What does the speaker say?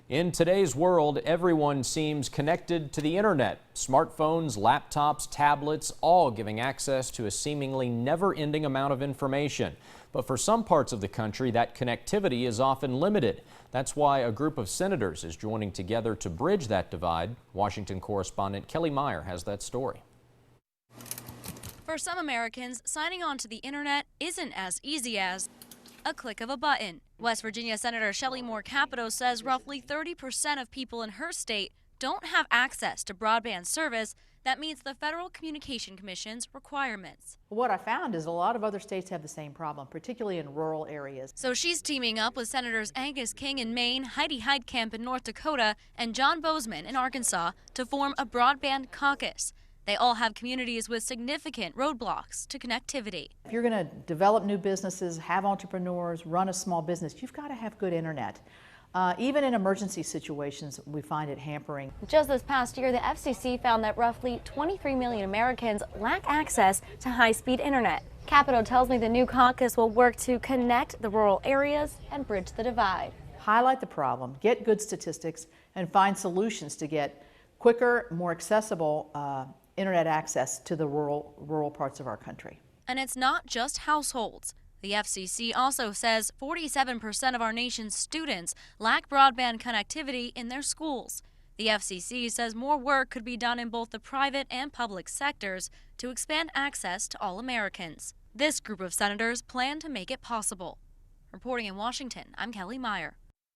In today's world, everyone seems connected to the internet. Smartphones, laptops, tablets, all giving access to a seemingly never-ending amount of information. But for some parts of the country, that connectivity is often limited. That's why a group of senators is joining together to bridge that divide. Washington correspondent Kelly Meyer has that story. For some Americans, signing on to the internet isn't as easy as a click of a button. West Virginia Senator Shelley Moore Capito says roughly 30% of people in her state don't have access to broadband service that meets the Federal Communication Commission's requirements. What I found is a lot of other states have the same problem, particularly in rural areas. So she's teaming up with Senators Angus King in Maine, Heidi Heitkamp in North Dakota, and John Bozeman in Arkansas to form a broadband caucus. They all have communities with significant roadblocks to connectivity. If you're going to develop new businesses, have entrepreneurs, run a small business, you've got to have good internet. Even in emergency situations, we find it hampering. Just this past year, the FCC found that roughly 23 million Americans lack access to high-speed internet. Capito tells me the new caucus will work to connect the rural areas and bridge the divide. Highlight the problem, get good statistics, and find solutions to get quicker, more accessible internet access to the rural parts of our country. And it's not just households. The FCC also says 47% of our nation's students lack broadband connectivity in their schools. The FCC says more work could be done in both the private and public sectors to expand access to all Americans. This group of senators plan to make it possible. Reporting in Washington, I'm Kelly Meyer.